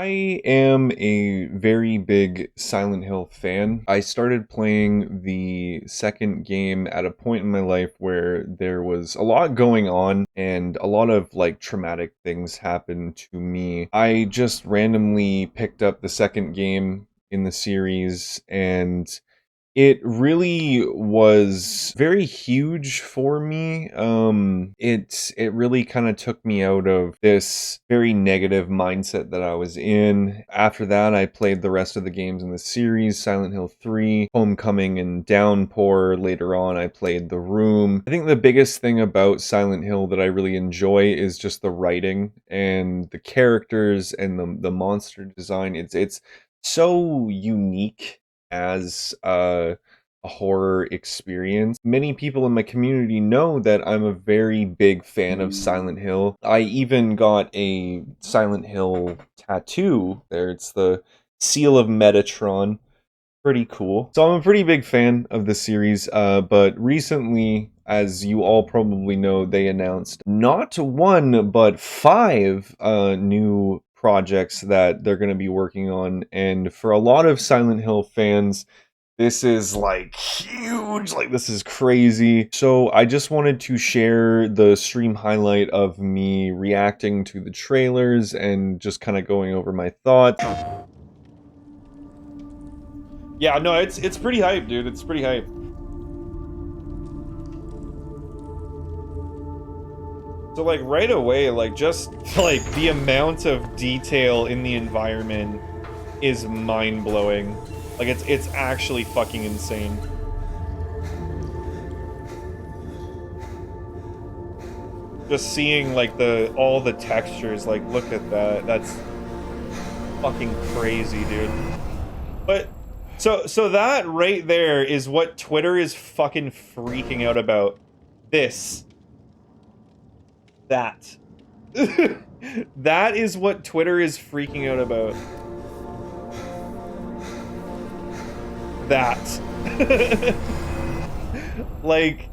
I am a very big Silent Hill fan. I started playing the second game at a point in my life where there was a lot going on and a lot of like traumatic things happened to me. I just randomly picked up the second game in the series and it really was very huge for me. It really kind of took me out of this very negative mindset that I was in. After that, I played the rest of the games in the series, Silent Hill 3, Homecoming, and Downpour. Later on, I played The Room. I think the biggest thing about Silent Hill that I really enjoy is just the writing and the characters and the monster design. It's so unique as a horror experience. Many people in my community know that I'm a very big fan of Silent Hill. I even got a Silent Hill tattoo there. It's the seal of Metatron. Pretty cool. So I'm a pretty big fan of the series, but recently, as you all probably know, they announced not one, but five new projects that they're going to be working on. And for a lot of Silent Hill fans, this is like huge, like this is crazy. So I just wanted to share the stream highlight of me reacting to the trailers and just kind of going over my thoughts. Yeah, no, it's pretty hype, dude. It's pretty hype. So like right away, like just like the amount of detail in the environment is mind-blowing. Like it's actually fucking insane. Just seeing like all the textures, like look at that. That's fucking crazy, dude. But so that right there is what Twitter is fucking freaking out about. This. That. That is what Twitter is freaking out about. That. Like,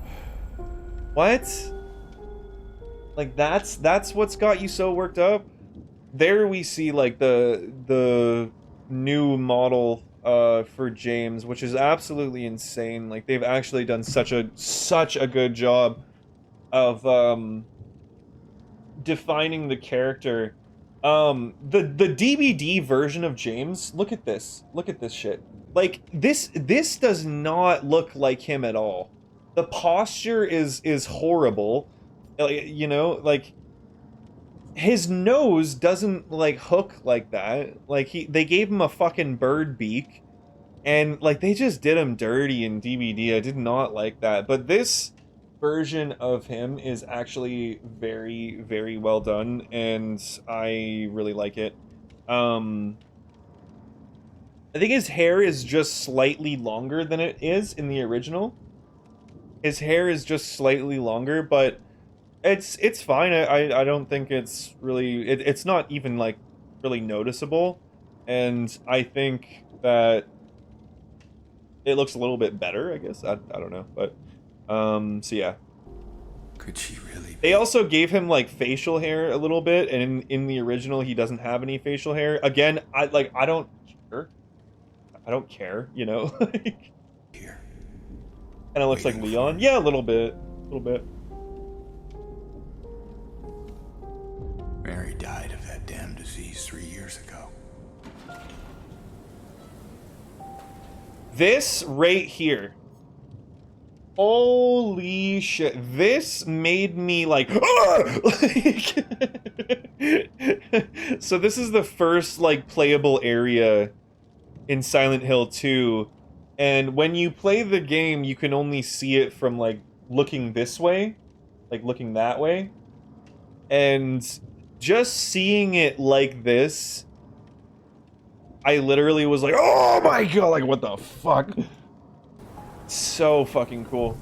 what? Like that's what's got you so worked up? There we see like the new model for James, which is absolutely insane. Like they've actually done such a good job of defining the character. The DVD version of James, look at this. Look at this shit. Like this does not look like him at all. The posture is horrible. You know, like his nose doesn't like hook like that. Like they gave him a fucking bird beak and like they just did him dirty in DVD. I did not like that. But this version of him is actually very well done and I really like it. I think his hair is just slightly longer than it is in the original. His hair is just slightly longer, but it's fine. I don't think it's really it's not even like really noticeable, and I think that it looks a little bit better. I guess I don't know, but so yeah. Could she really? They also gave him like facial hair a little bit, and in the original he doesn't have any facial hair. Again, I don't care. I don't care, you know. Here. Kind of looks like Leon. Yeah, a little bit, a little bit. Mary died of that damn disease 3 years ago. This right here. Holy shit. This made me like, so this is the first like playable area in Silent Hill 2. And when you play the game, you can only see it from like looking this way, like looking that way. And just seeing it like this, I literally was like, oh my god, like what the fuck? So fucking cool.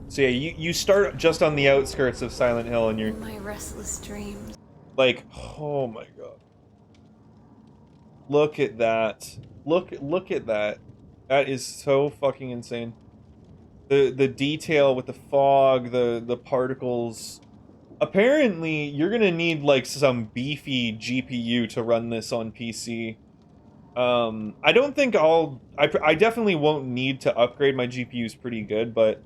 So yeah, you start just on the outskirts of Silent Hill and you're my restless dreams. like, oh my god. Look at that. Look at that. That is so fucking insane. The detail with the fog, the particles. apparently you're gonna need like some beefy GPU to run this on PC. I don't think I definitely won't need to upgrade. My GPU's pretty good, but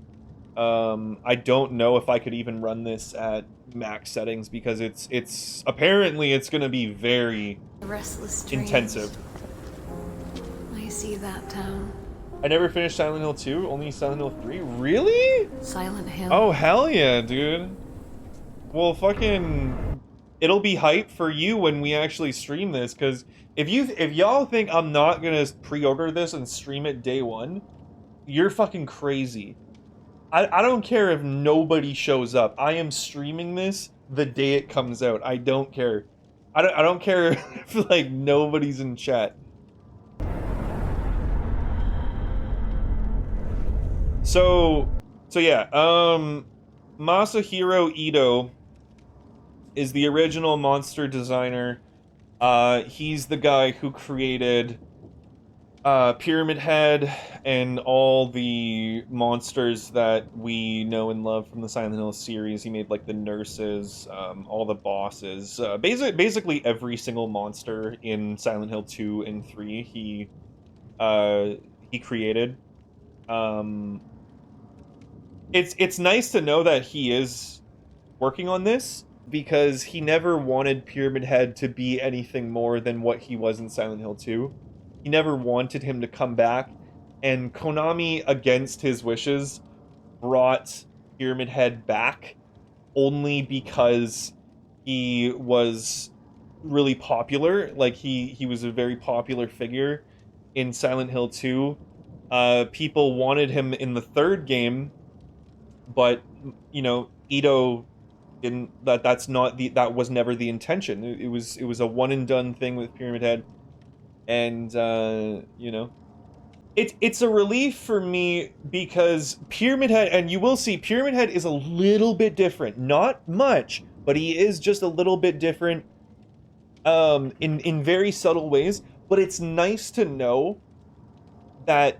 I don't know if I could even run this at max settings because it's apparently it's gonna be very Restless dreams. intensive. I see that town. I never finished Silent Hill 2, only Silent Hill 3. Really? Silent Hill. Oh, hell yeah, dude. Well, fucking it'll be hype for you when we actually stream this, because if y'all think I'm not gonna pre-order this and stream it day one, you're fucking crazy. I don't care if nobody shows up. I am streaming this the day it comes out. I don't care. I don't care if like nobody's in chat. So yeah, Masahiro Ito is the original monster designer. He's the guy who created Pyramid Head and all the monsters that we know and love from the Silent Hill series. He made like the nurses, all the bosses, basically every single monster in Silent Hill 2 and 3. He created. It's nice to know that he is working on this, because he never wanted Pyramid Head to be anything more than what he was in Silent Hill 2. He never wanted him to come back, and Konami, against his wishes, brought Pyramid Head back only because he was really popular. Like, he was a very popular figure in Silent Hill 2. People wanted him in the third game, but, you know, Ito didn't. That was never the intention. It was a one and done thing with Pyramid Head, and you know, it's a relief for me because Pyramid Head, and you will see Pyramid Head is a little bit different, not much, but he is just a little bit different, in very subtle ways. But it's nice to know that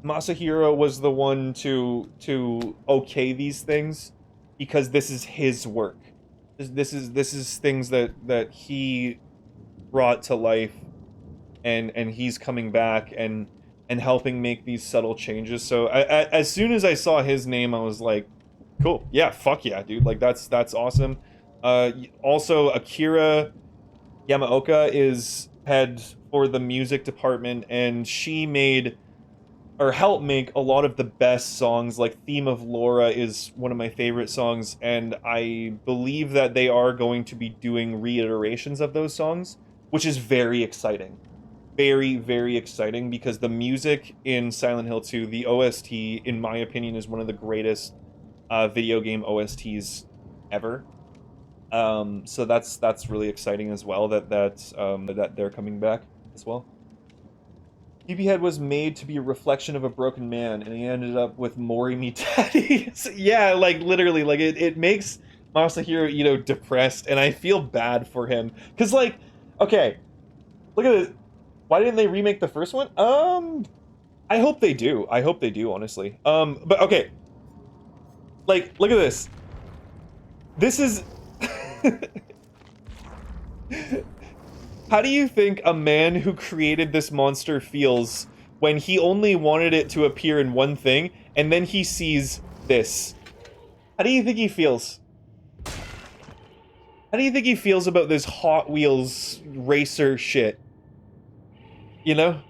Masahiro was the one to okay these things, because this is his work. This is things that he brought to life, and he's coming back and helping make these subtle changes. So as soon as I saw his name, I was like, cool, yeah, fuck yeah, dude, like that's awesome. Also, Akira Yamaoka is head for the music department, and she made or helped make a lot of the best songs. Like Theme of Laura is one of my favorite songs, and I believe that they are going to be doing reiterations of those songs, which is very exciting. Very, very exciting, because the music in Silent Hill 2, the OST, in my opinion, is one of the greatest video game OSTs ever. So that's really exciting as well, that they're coming back as well. Sleepyhead Head was made to be a reflection of a broken man, and he ended up with Mori Me Daddy. Yeah, like literally, like it makes Masahiro Ito depressed, and I feel bad for him. Cause like, okay, look at it. Why didn't they remake the first one? I hope they do. I hope they do, honestly. But okay. Like, look at this. This is How do you think a man who created this monster feels when he only wanted it to appear in one thing, and then he sees this? How do you think he feels? How do you think he feels about this Hot Wheels racer shit? You know?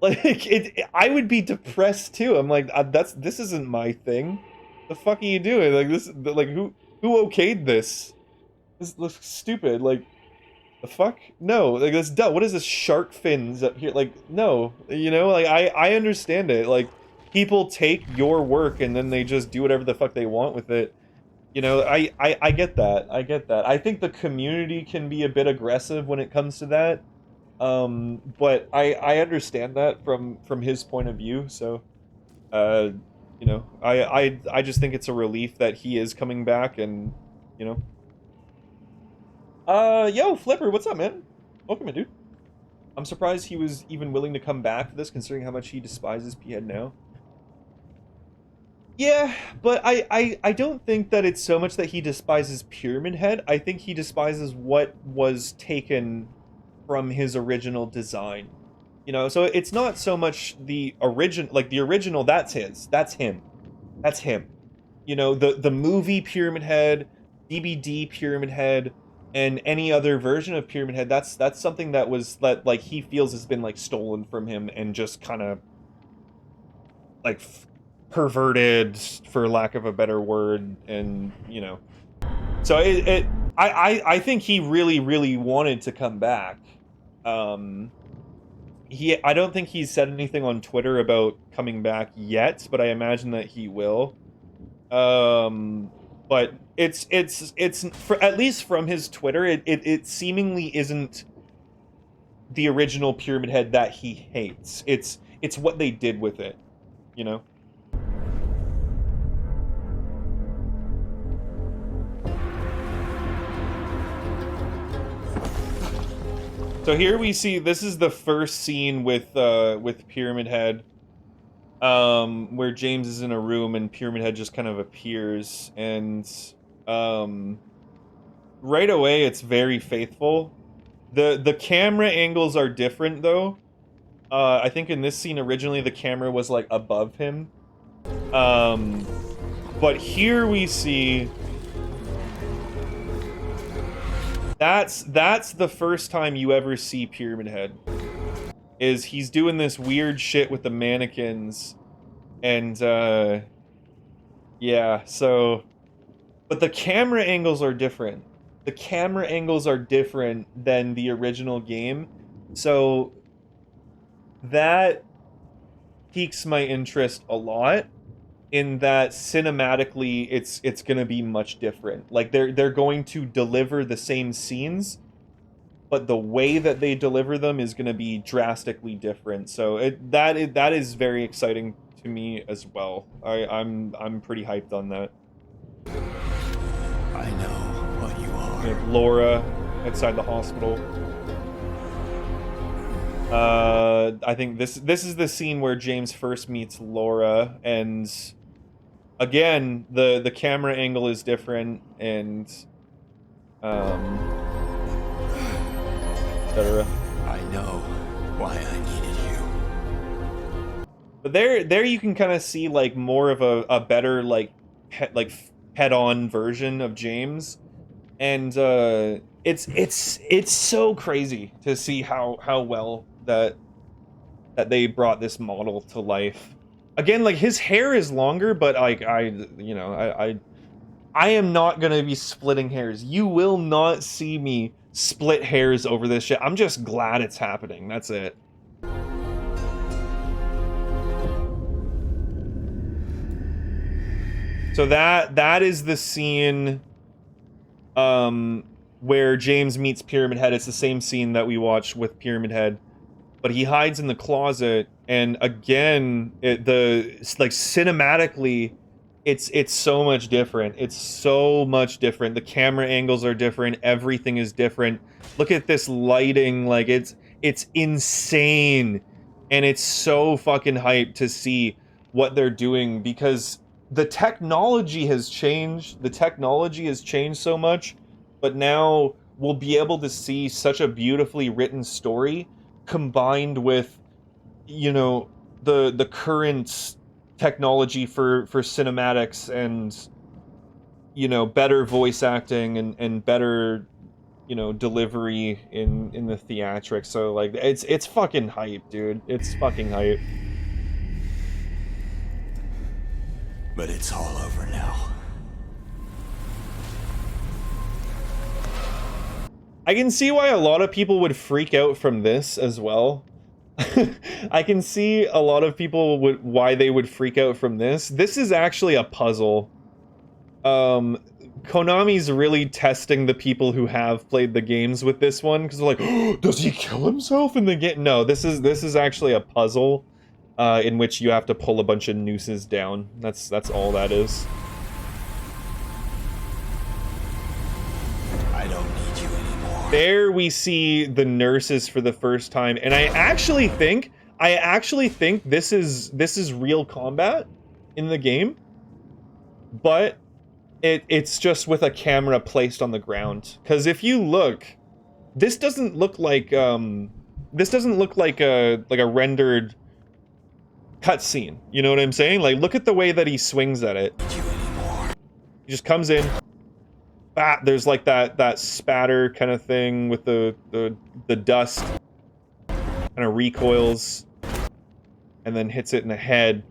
Like, I would be depressed too. I'm like, this isn't my thing. The fuck are you doing? Like, who okayed this? This looks stupid. Like, the fuck? No, like that's dumb. What is this, shark fins up here? Like, no, you know, like I understand it. Like, people take your work and then they just do whatever the fuck they want with it. You know, I get that. I get that. I think the community can be a bit aggressive when it comes to that. But I understand that from his point of view. So, you know, I just think it's a relief that he is coming back, and you know. Yo, Flipper, what's up, man? Welcome in, dude. I'm surprised he was even willing to come back for this, considering how much he despises P-Head now. Yeah, but I don't think that it's so much that he despises Pyramid Head. I think he despises what was taken from his original design. You know, so it's not so much the origin, like the original, that's his. That's him. That's him. You know, the movie Pyramid Head, DVD Pyramid Head, and any other version of Pyramid Head, that's something that was that like he feels has been like stolen from him and just kind of like perverted, for lack of a better word, and you know, so I think he really wanted to come back. Um, I don't think he's said anything on Twitter about coming back yet, but I imagine that he will. Um, but it's for at least from his Twitter, it seemingly isn't the original Pyramid Head that he hates. It's what they did with it, you know. So here we see this is the first scene with Pyramid Head, where James is in a room and Pyramid Head just kind of appears, and um, right away it's very faithful. The camera angles are different though. I think in this scene originally the camera was like above him, but here we see that's the first time you ever see Pyramid Head. Is he's doing this weird shit with the mannequins, and yeah, so but the camera angles are different. The camera angles are different than the original game, so that piques my interest a lot, in that cinematically it's going to be much different. Like they're going to deliver the same scenes, but the way that they deliver them is going to be drastically different. So that is very exciting to me as well. I'm pretty hyped on that. I know what you are. We have Laura outside the hospital. I think this is the scene where James first meets Laura, and again the camera angle is different, and etc. I know why I needed you. But there you can kind of see like more of a better like head-on version of James, and it's so crazy to see how well that they brought this model to life. Again, like his hair is longer, but like I am not gonna be splitting hairs. You will not see me split hairs over this shit. I'm just glad it's happening. That's it. So that is the scene where James meets Pyramid Head. It's the same scene that we watched with Pyramid Head, but he hides in the closet, and again like cinematically it's so much different. It's so much different. The camera angles are different. Everything is different. Look at this lighting. Like it's insane, and it's so fucking hyped to see what they're doing, because the technology has changed. The technology has changed so much, but now we'll be able to see such a beautifully written story combined with, you know, the current technology for cinematics, and you know, better voice acting, and better, you know, delivery in the theatrics. So like it's fucking hype, dude. It's fucking hype. But it's all over now. I can see why a lot of people would freak out from this as well. I can see a lot of people why they would freak out from this. This is actually a puzzle. Konami's really testing the people who have played the games with this one, because they're like, oh, does he kill himself in the game? No, this is actually a puzzle, in which you have to pull a bunch of nooses down. That's all that is. I don't need you anymore. There we see the nurses for the first time, and I actually think this is real combat in the game. but it's just with a camera placed on the ground. Because if you look, this doesn't look like a rendered cutscene. You know what I'm saying? Like, look at the way that he swings at it. He just comes in. There's like that spatter kind of thing with the dust. Kind of recoils, and then hits it in the head.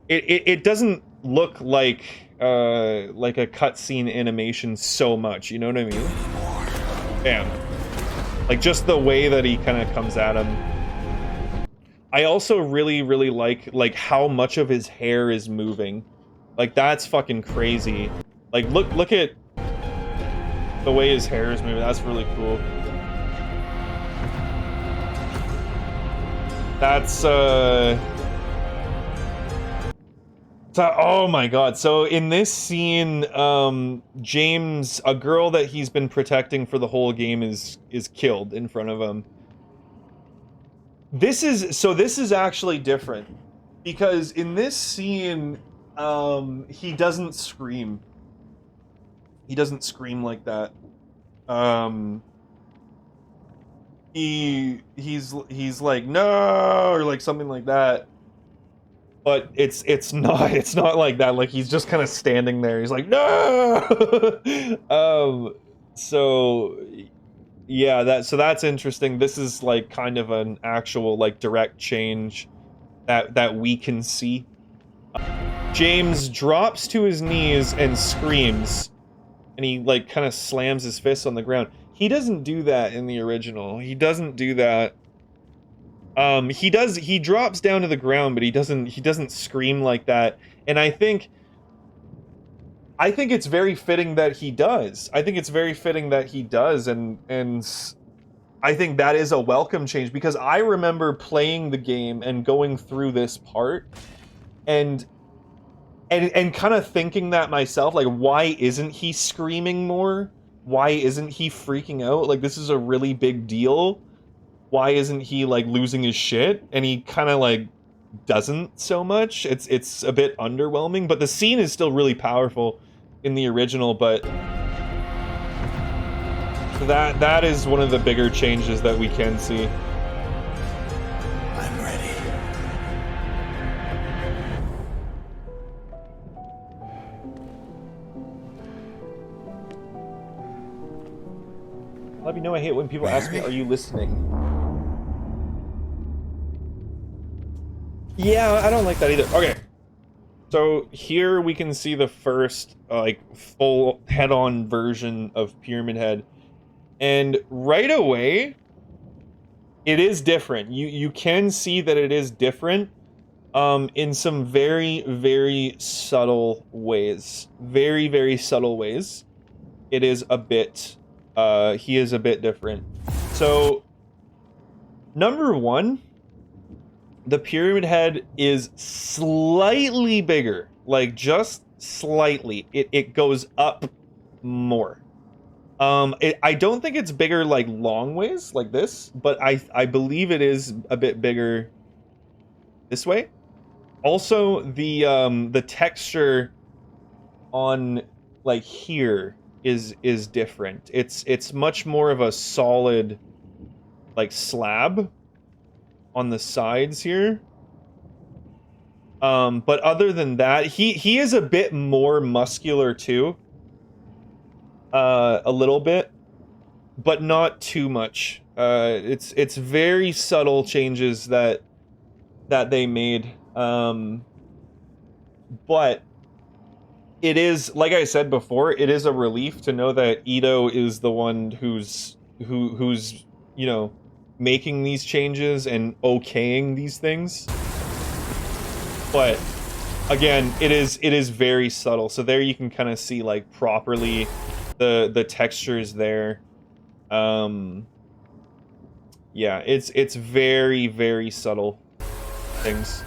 It doesn't look like a cutscene animation so much. You know what I mean? Bam. Like, just the way that he kind of comes at him. I also really like how much of his hair is moving. Like, that's fucking crazy. Like, look at the way his hair is moving. That's really cool. That's so, oh my god. So in this scene, James, a girl that he's been protecting for the whole game, is killed in front of him. This is actually different, because in this scene, he doesn't scream. He doesn't scream like that. He's like, no, or like something like that. But it's not like that. Like, he's just kind of standing there. He's like, no. So yeah, that's interesting. This is like kind of an actual like direct change that we can see. James drops to his knees and screams, and he like kind of slams his fists on the ground. He doesn't do that in the original. He doesn't do that. He drops down to the ground, but he doesn't scream like that. And I think it's very fitting that he does. I think it's very fitting that he does, and I think that is a welcome change, because I remember playing the game and going through this part and kind of thinking that myself, like, why isn't he screaming more? Why isn't he freaking out? Like, this is a really big deal. Why isn't he like losing his shit? And he kind of like doesn't so much. It's a bit underwhelming, but the scene is still really powerful in the original. But that is one of the bigger changes that we can see. I'm ready. Let me know. I hate when people ask me, "Are you listening?" Yeah, I don't like that either. Okay. So here we can see the first like full head-on version of Pyramid Head. And right away, it is different. You can see that it is different in some very subtle ways. Very subtle ways. It is a bit he is a bit different. So number one, the Pyramid Head is slightly bigger, like just slightly. It goes up more. I don't think it's bigger like long ways like this, but I believe it is a bit bigger this way. Also, the texture on like here is different. It's much more of a solid like slab on the sides here. But other than that, he is a bit more muscular too. A little bit, but not too much. It's very subtle changes that they made. But it is, like I said before, it is a relief to know that Ito is the one who's you know, making these changes and okaying these things. But again, it is very subtle. So there you can kind of see like properly the textures there. Yeah, it's very subtle things.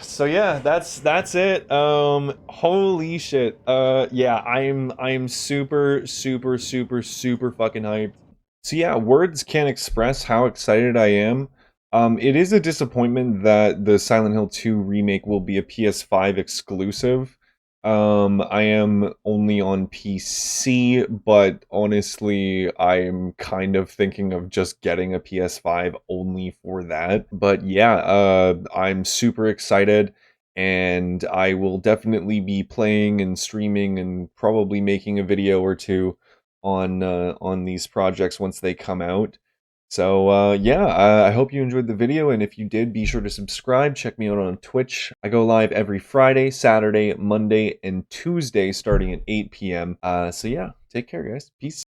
So yeah, that's it. Holy shit. Yeah, I'm super fucking hyped. So yeah, words can't express how excited I am. It is a disappointment that the Silent Hill 2 remake will be a PS5 exclusive. I am only on PC, but honestly, I'm kind of thinking of just getting a PS5 only for that. But yeah, I'm super excited, and I will definitely be playing and streaming and probably making a video or two on these projects once they come out. So yeah, I hope you enjoyed the video, and if you did, be sure to subscribe. Check me out on Twitch. I go live every Friday, Saturday, Monday, and Tuesday starting at 8 p.m. So yeah, take care, guys. Peace.